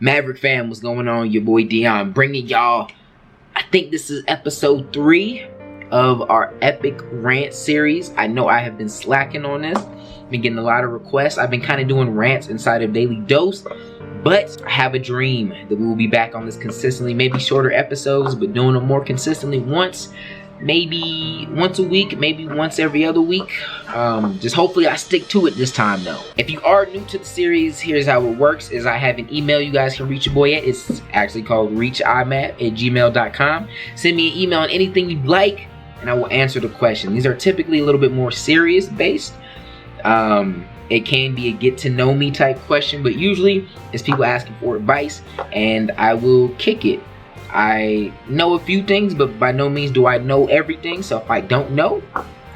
Maverick fam, what's going on? Your boy Dion bringing y'all, I think this is episode 3 of our epic rant series. I know I have been slacking on this. Been getting a lot of requests. I've been kind of doing rants inside of Daily Dose, but I have a dream that we will be back on this consistently. Maybe shorter episodes, but doing them more consistently maybe once a week, maybe once every other week. Just hopefully I stick to it this time though. If you are new to the series, here's how it works. Is I have an email you guys can reach your boy at. It's actually called ReachiMav@gmail.com. Send me an email on anything you'd like and I will answer the question. These are typically a little bit more serious based. It can be a get to know me type question, but usually it's people asking for advice and I will kick it. I know a few things, but by no means do I know everything. So if I don't know,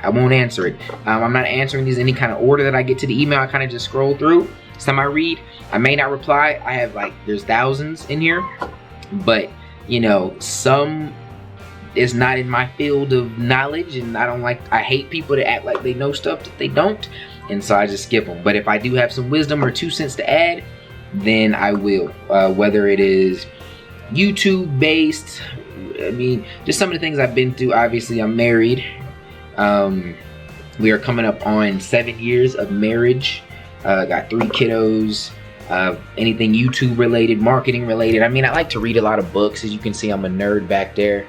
I won't answer it. I'm not answering these in any kind of order that I get to the email. I kind of just scroll through. Some I read, I may not reply. I have there's thousands in here, but you know, some is not in my field of knowledge, and I hate people that act like they know stuff that they don't, and so I just skip them. But if I do have some wisdom or 2 cents to add, then I will, whether it is YouTube based, I mean, just some of the things I've been through. Obviously I'm married. We are coming up on 7 years of marriage. Got 3 kiddos. Anything YouTube related, marketing related. I mean, I like to read a lot of books. As you can see, I'm a nerd back there.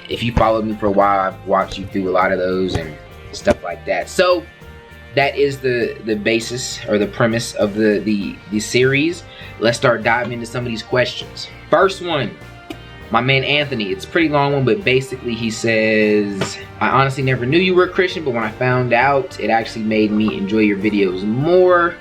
If you followed me for a while, I've watched you through a lot of those and stuff like that. So that is the basis or the premise of the series. Let's start diving into some of these questions. First one, my man Anthony. It's a pretty long one, but basically he says, I honestly never knew you were a Christian, but when I found out, it actually made me enjoy your videos more.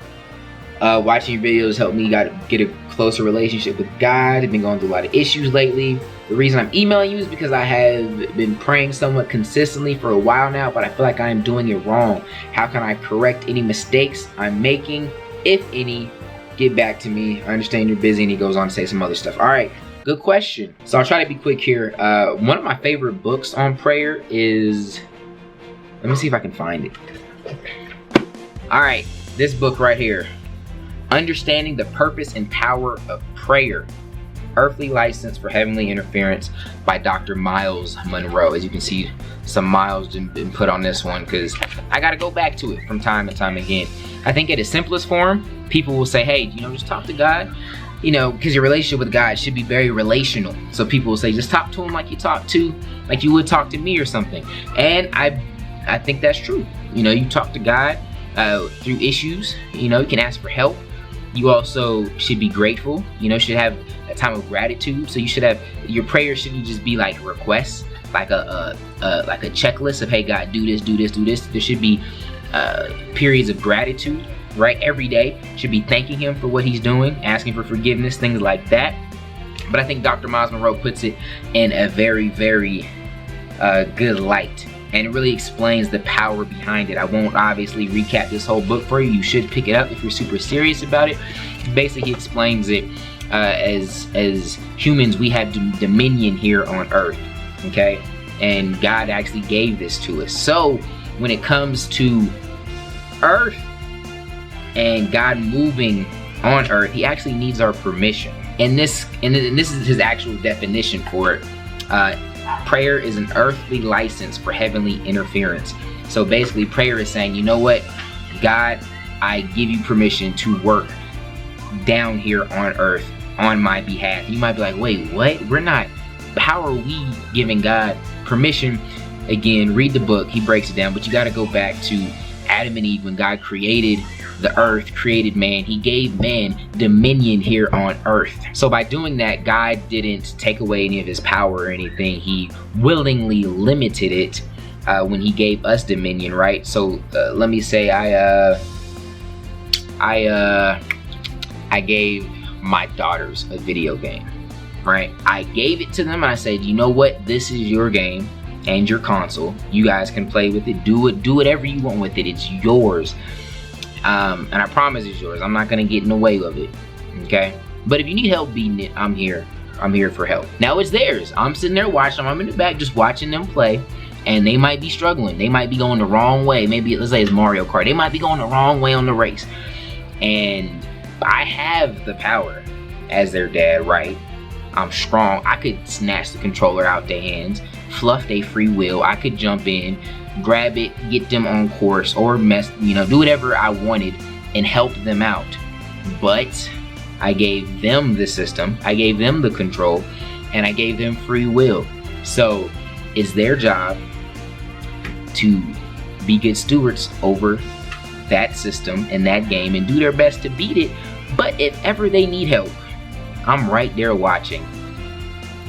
Watching your videos helped me get a closer relationship with God. I've been going through a lot of issues lately. The reason I'm emailing you is because I have been praying somewhat consistently for a while now, but I feel like I am doing it wrong. How can I correct any mistakes I'm making, if any? Get back to me. I understand you're busy, and he goes on to say some other stuff. All right, good question. So I'll try to be quick here. One of my favorite books on prayer is, let me see if I can find it. All right, this book right here, Understanding the Purpose and Power of Prayer, Earthly License for Heavenly Interference by Dr. Miles Monroe. As you can see, some miles been put on this one because I got to go back to it from time and time again. I think at its simplest form, people will say, hey, you know, just talk to God, you know, because your relationship with God should be very relational. So people will say, just talk to him like you would talk to me or something. And I think that's true. You know, you talk to God through issues. You know, you can ask for help. You also should be grateful. You know, should have a time of gratitude. So you should have, your prayer shouldn't just be like requests, like a checklist of, hey God, do this, do this, do this. There should be periods of gratitude, right? Every day should be thanking him for what he's doing, asking for forgiveness, things like that. But I think Dr. Miles Monroe puts it in a very, very good light, and it really explains the power behind it. I won't obviously recap this whole book for you. You should pick it up if you're super serious about it. Basically, he explains it as humans, we have dominion here on earth, okay? And God actually gave this to us. So when it comes to earth and God moving on earth, he actually needs our permission. And this is his actual definition for it. Prayer is an earthly license for heavenly interference. So basically prayer is saying, you know what, God, I give you permission to work down here on earth on my behalf. And you might be like, wait, what? How are we giving God permission? Again, read the book, he breaks it down, but you got to go back to Adam and Eve. When God created the earth, created man, he gave man dominion here on earth. So by doing that, God didn't take away any of his power or anything. He willingly limited it when he gave us dominion, right? So let me say I gave my daughters a video game, right? I gave it to them and I said, you know what, this is your game and your console. You guys can play with it, do whatever you want with it. It's yours. And I promise it's yours. I'm not gonna get in the way of it, okay? But if you need help beating it, I'm here for help. Now it's theirs. I'm sitting there watching them. I'm in the back just watching them play, and they might be struggling. They might be going the wrong way. Maybe, let's say it's Mario Kart. They might be going the wrong way on the race. And I have the power as their dad, right? I'm strong. I could snatch the controller out their hands, fluff their free will. I could jump in, grab it, get them on course, or do whatever I wanted and help them out. But I gave them the system, I gave them the control, and I gave them free will. So it's their job to be good stewards over that system and that game and do their best to beat it. But if ever they need help, I'm right there watching.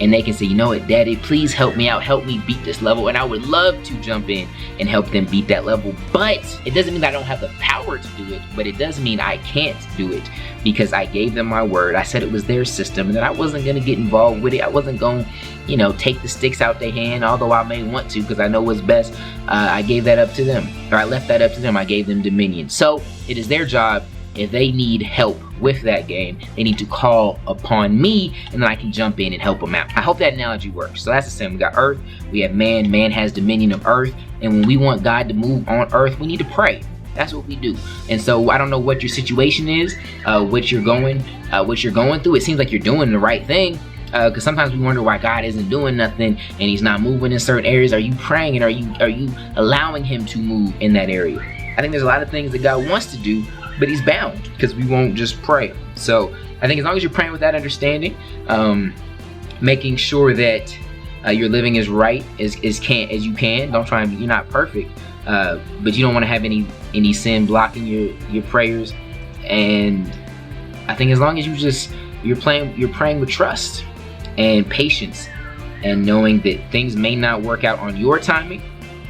And they can say, you know what, Daddy, please help me out. Help me beat this level. And I would love to jump in and help them beat that level. But it doesn't mean I don't have the power to do it. But it does mean I can't do it because I gave them my word. I said it was their system and that I wasn't going to get involved with it. I wasn't going to, take the sticks out their hand, although I may want to because I know what's best. I gave that up to them. Or I left that up to them. I gave them dominion. So it is their job. If they need help with that game, they need to call upon me, and then I can jump in and help them out. I hope that analogy works. So that's the same. We got earth, we have man, man has dominion of earth, and when we want God to move on earth, we need to pray. That's what we do. And so I don't know what your situation is, what you're going through. It seems like you're doing the right thing, because sometimes we wonder why God isn't doing nothing and he's not moving in certain areas. Are you praying and are you allowing him to move in that area? I think there's a lot of things that God wants to do, but he's bound because we won't just pray. So I think as long as you're praying with that understanding, making sure that you're living as right as you can. Don't try and you're not perfect, but you don't want to have any sin blocking your prayers. And I think as long as you're praying with trust and patience, and knowing that things may not work out on your timing,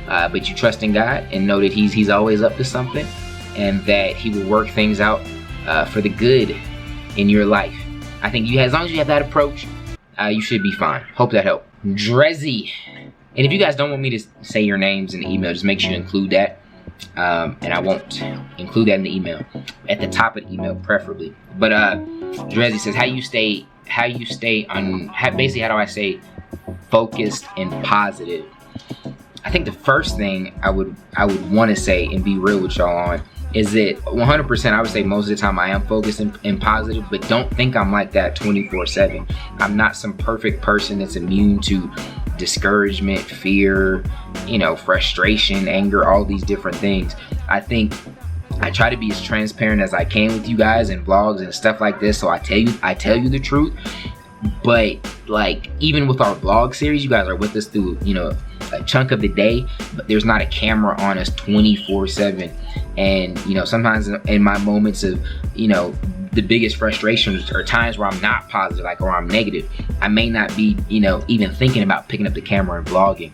but you trust in God and know that He's always up to something, and that He will work things out for the good in your life. I think as long as you have that approach, you should be fine. Hope that helped. Drezzy. And if you guys don't want me to say your names in the email, just make sure you include that. And I won't include that in the email. At the top of the email, preferably. But Drezzy says, how do I stay focused and positive? I think the first thing I would want to say and be real with y'all on is that 100% I would say most of the time I am focused and positive, but don't think I'm like that 24/7. I'm not some perfect person that's immune to discouragement, fear, frustration, anger, all these different things. I think I try to be as transparent as I can with you guys in vlogs and stuff like this, so I tell you the truth. But like, even with our vlog series, you guys are with us through a chunk of the day, but there's not a camera on us 24/7. And sometimes in my moments of the biggest frustrations are times where I'm not positive, like, or I'm negative. I may not be even thinking about picking up the camera and vlogging.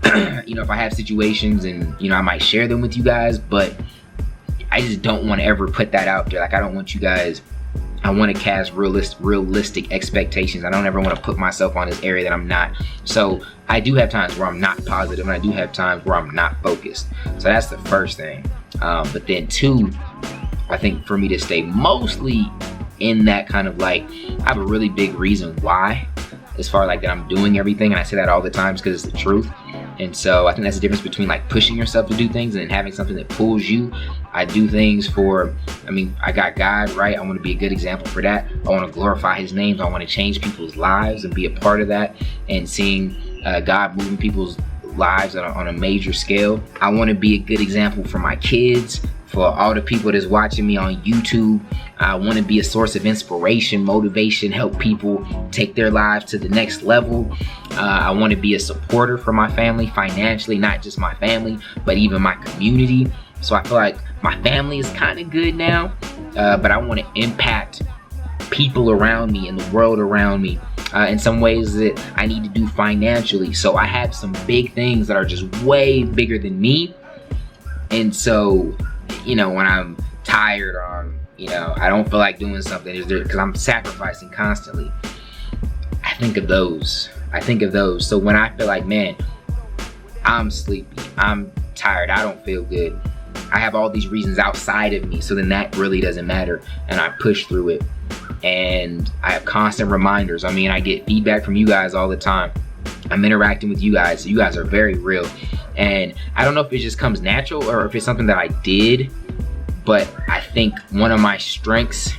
If I have situations and I might share them with you guys, but I just don't want to ever put that out there. Like, I don't want you guys, I want to cast realistic expectations. I don't ever want to put myself on this area that I'm not. So I do have times where I'm not positive, and I do have times where I'm not focused. So that's the first thing. But then two, I think for me to stay mostly in that kind of like, I have a really big reason why, as far like that I'm doing everything, and I say that all the time because it's the truth. And so I think that's the difference between like pushing yourself to do things and then having something that pulls you. I do things I got God, right? I want to be a good example for that. I want to glorify His name. I want to change people's lives and be a part of that, and seeing God moving people's lives on a major scale. I want to be a good example for my kids, for all the people that's watching me on YouTube. I want to be a source of inspiration, motivation, help people take their lives to the next level. I want to be a supporter for my family financially, not just my family, but even my community. So I feel like my family is kind of good now, but I want to impact people around me and the world around me in some ways that I need to do financially. So I have some big things that are just way bigger than me. And so, when I'm tired or I don't feel like doing something, because I'm sacrificing constantly, I think of those. So when I feel like, man, I'm sleepy, I'm tired, I don't feel good, I have all these reasons outside of me, so then that really doesn't matter, and I push through it. And I have constant reminders. I get feedback from you guys all the time. I'm interacting with you guys. You guys are very real. And I don't know if it just comes natural or if it's something that I did, but I think one of my strengths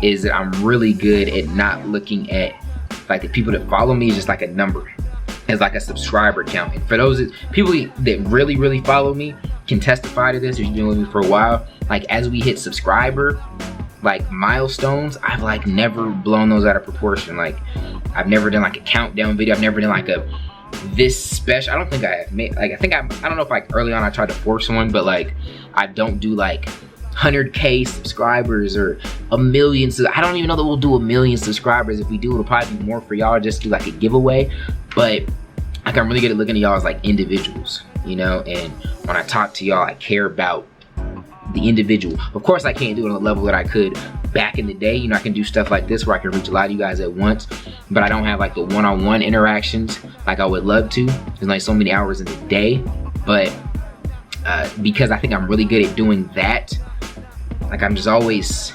is that I'm really good at not looking at like the people that follow me is just like a number. It's like a subscriber count. And for those people that really follow me can testify to this, who's been with me for a while, like as we hit subscriber like milestones, I've like never blown those out of proportion. Like I've never done like a countdown video. I've never done like a this special. I don't think I have made, like I don't know if like early on I tried to force one, but like I don't do like 100K subscribers or a million. So I don't even know that we'll do 1 million subscribers. If we do, it'll probably be more for y'all, just do like a giveaway. But like I'm really good at looking at y'all as like individuals, you know, and when I talk to y'all, I care about the individual. Of course I can't do it on the level that I could back in the day. You know, I can do stuff like this where I can reach a lot of you guys at once, but I don't have like the one-on-one interactions like I would love to. There's like so many hours in the day, but because I think I'm really good at doing that, like I'm always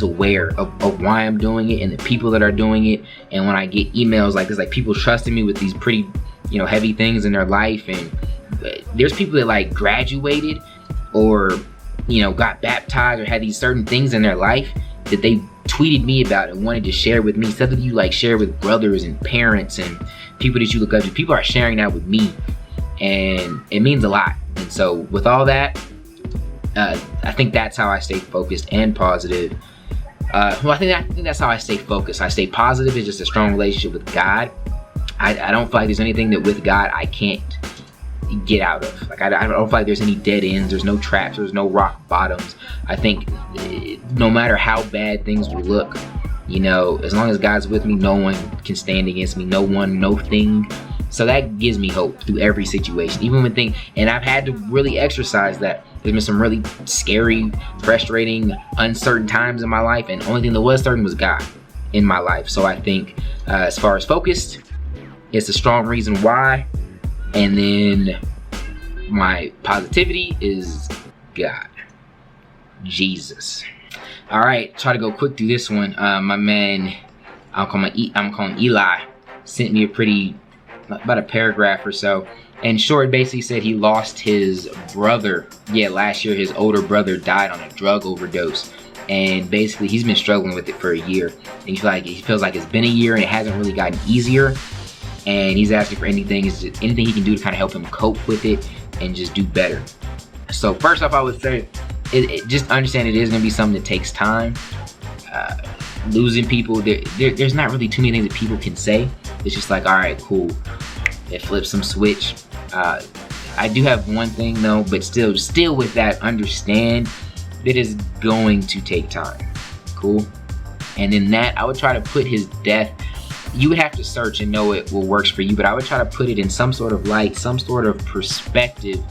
aware of why I'm doing it and the people that are doing it. And when I get emails like this, like people trusting me with these pretty, you know, heavy things in their life, and there's people that like graduated or, you know, got baptized or had these certain things in their life that they tweeted me about and wanted to share with me. Stuff that you like share with brothers and parents and people that you look up to. People are sharing that with me, and it means a lot. And so with all that, I think that's how I stay focused and positive. Well, I think that's how I stay focused. I stay positive. It's just a strong relationship with God. I don't feel like there's anything that with God I can't get out of. Like I don't feel like there's any dead ends. There's no traps. There's no rock bottoms. I think no matter how bad things will look, you know, as long as God's with me, no one can stand against me. No one, no thing. So that gives me hope through every situation, even when things, and I've had to really exercise that. There's been some really scary, frustrating, uncertain times in my life, and the only thing that was certain was God in my life. So I think as far as focused, it's a strong reason why. And then my positivity is God, Jesus. All right, try to go quick through this one. My man, I'm calling Eli, sent me a pretty, about a paragraph or so. In short, basically said he lost his brother. Yeah, last year his older brother died on a drug overdose. And basically he's been struggling with it for a year. And he feels like it's been a year and it hasn't really gotten easier. And he's asking for anything he can do to kind of help him cope with it and just do better. So first off, I would say, just understand it is going to be something that takes time. Losing people, there's not really too many things that people can say. It's just like, all right, cool. It flips some switch. I do have one thing though, but still with that, understand that it's going to take time. Cool. And in that, I would try to put his death, you would have to search and know it will works for you, but I would try to put it in some sort of light, some sort of perspective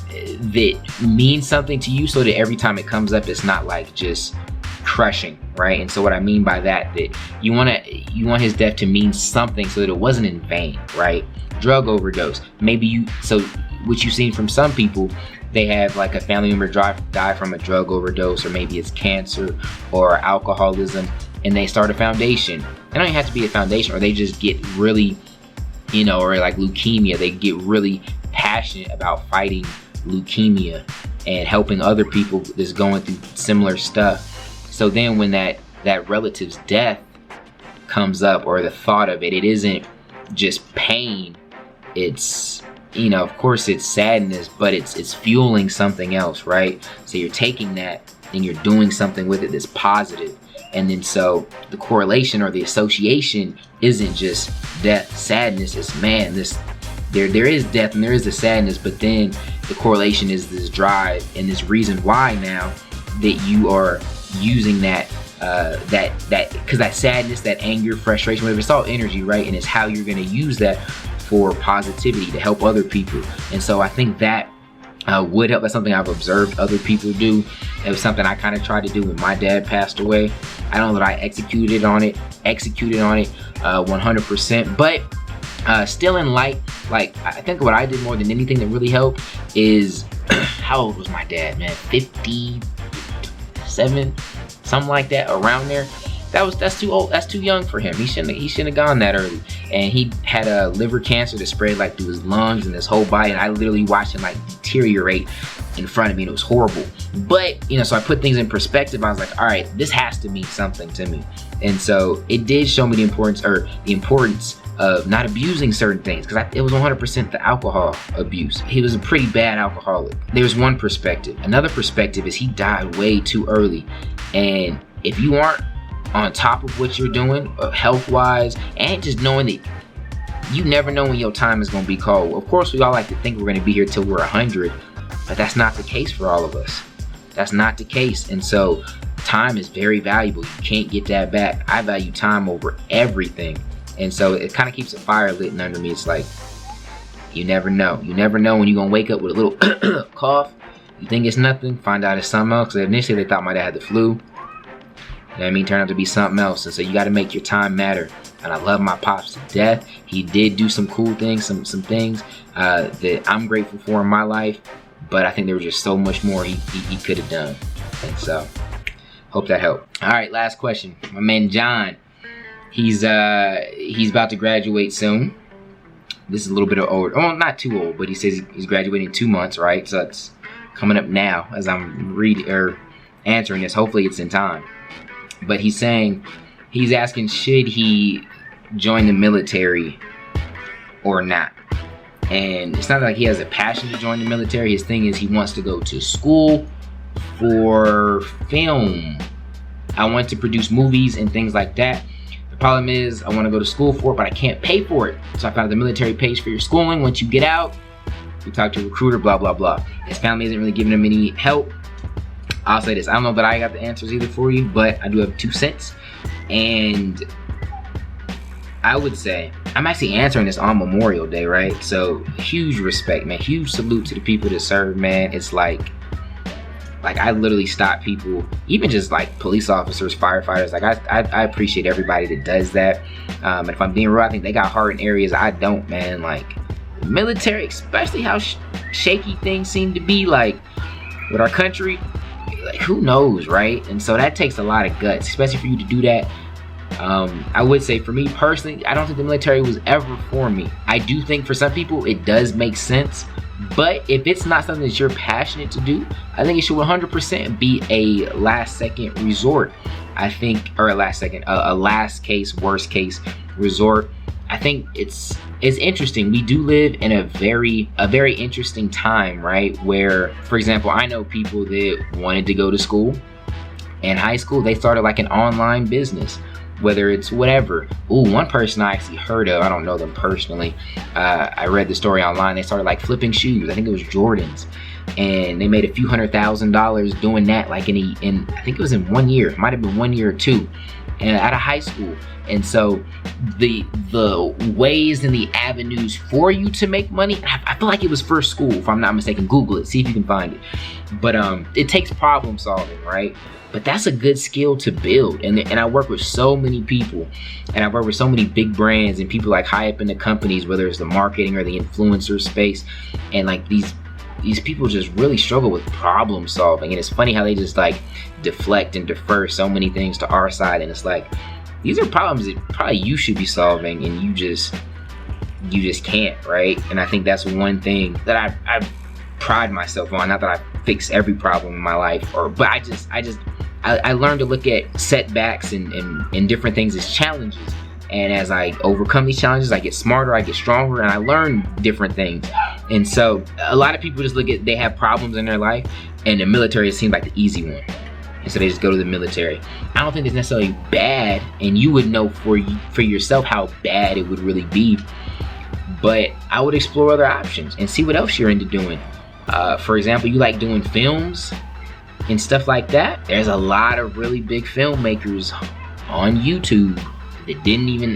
that means something to you, so that every time it comes up, it's not like just crushing, right? And so what I mean by that you want his death to mean something, so that it wasn't in vain, right? Drug overdose, maybe so what you've seen from some people, they have like a family member die from a drug overdose, or maybe it's cancer or alcoholism, and they start a foundation. It don't even have to be a foundation, or they just get really, you know, or like leukemia, they get really passionate about fighting leukemia and helping other people that's going through similar stuff. So then when that relative's death comes up, or the thought of it, it isn't just pain. It's, you know, of course it's sadness, but it's fueling something else, right? So you're taking that and you're doing something with it that's positive. And then so the correlation or the association isn't just death, sadness. It's, man, there is death and there is the sadness, but then the correlation is this drive and this reason why now that you are using that because that sadness, that anger, frustration, whatever, it's all energy, right? And it's how you're going to use that for positivity to help other people. And so I think that would help. That's something I've observed other people do. It was something I kind of tried to do when my dad passed away. I don't know that I executed on it 100%, but still in light, like I think what I did more than anything that really helped is how old was my dad, man? 57, something like that, around there. That's too old. That's too young for him. He shouldn't have gone that early. And he had a liver cancer that spread like through his lungs and his whole body. And I literally watched him like deteriorate in front of me, and it was horrible. But, you know, so I put things in perspective. I was like, all right, this has to mean something to me. And so it did show me the importance of not abusing certain things, because it was 100% the alcohol abuse. He was a pretty bad alcoholic. There's one perspective. Another perspective is he died way too early. And if you aren't on top of what you're doing, health-wise, and just knowing that you never know when your time is going to be called. Of course, we all like to think we're going to be here till we're 100, but that's not the case for all of us. That's not the case. And so time is very valuable. You can't get that back. I value time over everything. And so it kind of keeps a fire lit under me. It's like, you never know. You never know when you're going to wake up with a little cough. You think it's nothing, find out it's something else. Because initially they thought my dad had the flu. You know what I mean? Turned out to be something else. And so you got to make your time matter. And I love my pops to death. He did do some cool things, some things that I'm grateful for in my life. But I think there was just so much more he could have done. And so, hope that helped. All right, last question. My man John, he's about to graduate soon. This is a little bit of old. Oh, not too old, but he says he's graduating in 2 months, right? So it's coming up now as I'm answering this. Hopefully it's in time. But he's asking, should he join the military or not? And it's not like he has a passion to join the military. His thing is he wants to go to school for film. I want to produce movies and things like that. The problem is I want to go to school for it, but I can't pay for it. So I found the military pays for your schooling. Once you get out, you talk to a recruiter, blah, blah, blah. His family isn't really giving him any help. I'll say this. I don't know that I got the answers either for you, but I do have 2 cents. And I would say, I'm actually answering this on Memorial Day, right? So huge respect, man. Huge salute to the people that serve, man. It's like I literally stop people, even just like police officers, firefighters. Like I appreciate everybody that does that. And if I'm being real, I think they got heart in areas I don't, man. Like the military, especially how shaky things seem to be, like with our country, like who knows, right? And so that takes a lot of guts, especially for you to do that. I would say for me personally, I don't think the military was ever for me. I do think for some people it does make sense, but if it's not something that you're passionate to do, I think it should 100% be a last second resort. I think, or a last case, worst case resort. I think it's interesting. We do live in a very interesting time, right? Where, for example, I know people that wanted to go to school. In high school, they started like an online business, whether it's whatever. Ooh, one person I actually heard of, I don't know them personally. I read the story online. They started like flipping shoes. I think it was Jordans. And they made a few $100,000 doing that, like in I think it was in 1 year. It might have been 1 year or 2. And out of high school. And so the ways and the avenues for you to make money, I feel like it was for school, if I'm not mistaken. Google it, see if you can find it. But it takes problem solving, right? But that's a good skill to build. And I work with so many people, and I work with so many big brands and people like high up in the companies, whether it's the marketing or the influencer space. And like these people just really struggle with problem solving. And it's funny how they just like deflect and defer so many things to our side. And it's like, these are problems that probably you should be solving, and you just can't, right? And I think that's one thing that I pride myself on. Not that I fix every problem in my life, but I learned to look at setbacks and different things as challenges. And as I overcome these challenges, I get smarter, I get stronger, and I learn different things. And so a lot of people just they have problems in their life, and the military seems like the easy one. And so they just go to the military. I don't think it's necessarily bad, and you would know for yourself how bad it would really be. But I would explore other options and see what else you're into doing. For example, you like doing films and stuff like that. There's a lot of really big filmmakers on YouTube that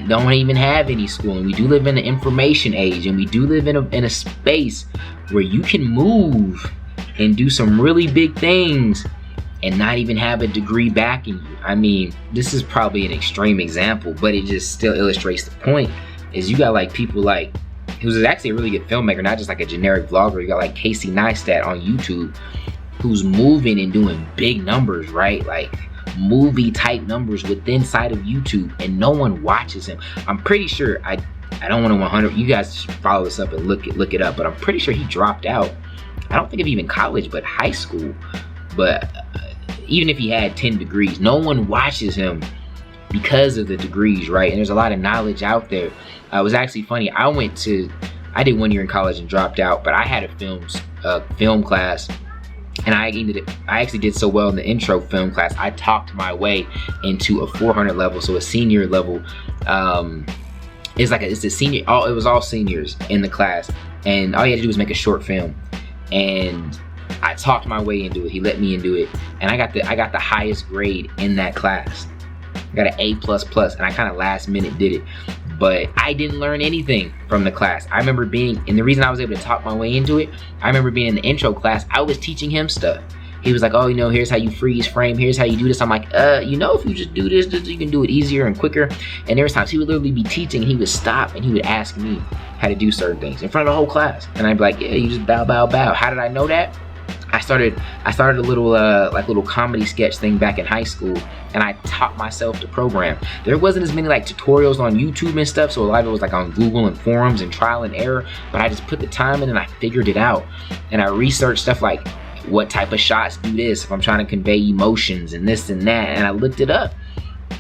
don't even have any schooling. We do live in an information age, and we do live in a space where you can move and do some really big things and not even have a degree backing you. I mean, this is probably an extreme example, but it just still illustrates the point. Is you got like people like, who's actually a really good filmmaker, not just like a generic vlogger. You got like Casey Neistat on YouTube, who's moving and doing big numbers, right? Like movie type numbers within side of YouTube, and no one watches him. I'm pretty sure, I don't want to 100, you guys just follow this up and look it up, but I'm pretty sure he dropped out I don't think of even college, but high school. But even if he had 10 degrees, no one watches him because of the degrees, right? And there's a lot of knowledge out there. It was actually funny. I did 1 year in college and dropped out, but I had a film class, and I actually did so well in the intro film class. I talked my way into a 400 level, so a senior level. It's a senior. It was all seniors in the class, and all you had to do was make a short film, and I talked my way into it. He let me into it, and I got the highest grade in that class. I got an A++, and I kind of last minute did it. But I didn't learn anything from the class. I remember and the reason I was able to talk my way into it, I remember being in the intro class, I was teaching him stuff. He was like, oh, here's how you freeze frame, here's how you do this. I'm like, if you just do this, you can do it easier and quicker. And there was times he would literally be teaching, and he would stop, and he would ask me how to do certain things in front of the whole class. And I'd be like, yeah, you just bow, bow, bow. How did I know that? I started a little comedy sketch thing back in high school, and I taught myself to program. There wasn't as many tutorials on YouTube and stuff, so a lot of it was on Google and forums and trial and error, but I just put the time in and I figured it out. And I researched stuff like what type of shots do this if I'm trying to convey emotions and this and that, and I looked it up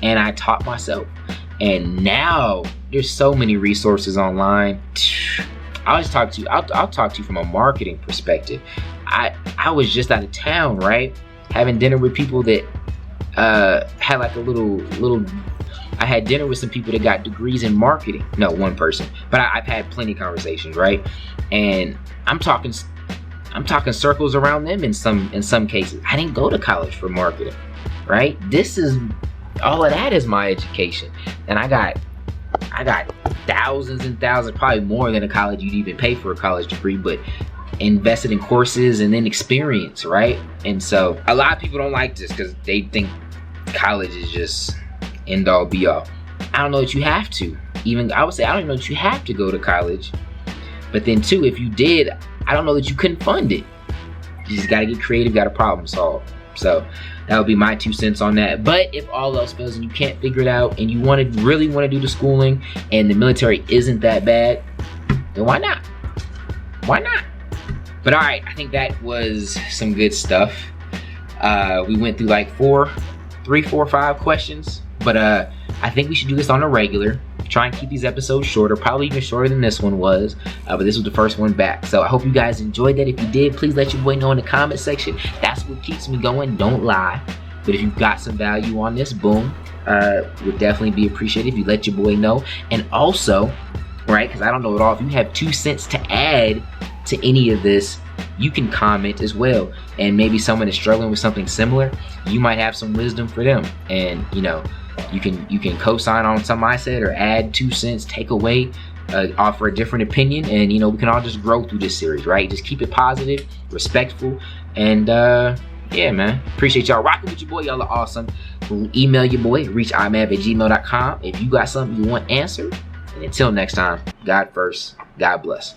and I taught myself. And now there's so many resources online. I'll talk to you from a marketing perspective. I was just out of town, right? Having dinner with people that had I had dinner with some people that got degrees in marketing. No, one person, but I've had plenty of conversations, right? And I'm talking circles around them in some cases. I didn't go to college for marketing, right? All of that is my education, and I got thousands and thousands, probably more than a college you'd even pay for a college degree, but invested in courses and then experience, right? And so a lot of people don't like this because they think college is just end all be all. I don't know that you have to. I would say I don't even know that you have to go to college. But then too, if you did, I don't know that you couldn't fund it. You just got to get creative, got to problem solve. So that would be my 2 cents on that. But if all else fails and you can't figure it out, and you really want to do the schooling, and the military isn't that bad, then why not? Why not? But all right, I think that was some good stuff. We went through 3, 4, 5 questions, but I think we should do this on a regular. Try and keep these episodes shorter, probably even shorter than this one was, but this was the first one back. So I hope you guys enjoyed that. If you did, please let your boy know in the comment section. That's what keeps me going, don't lie. But if you've got some value on this, boom, would definitely be appreciated if you let your boy know. And also, right, because I don't know at all, if you have 2 cents to add to any of this, you can comment as well. And maybe someone is struggling with something similar, you might have some wisdom for them. And you can co-sign on something I said, or add 2 cents, take away, offer a different opinion, and we can all just grow through this series, right? Just keep it positive, respectful, and yeah, man, appreciate y'all rocking with your boy. Y'all are awesome. Email your boy, ReachiMav@gmail.com, if you got something you want answered. And until next time, God first, God bless.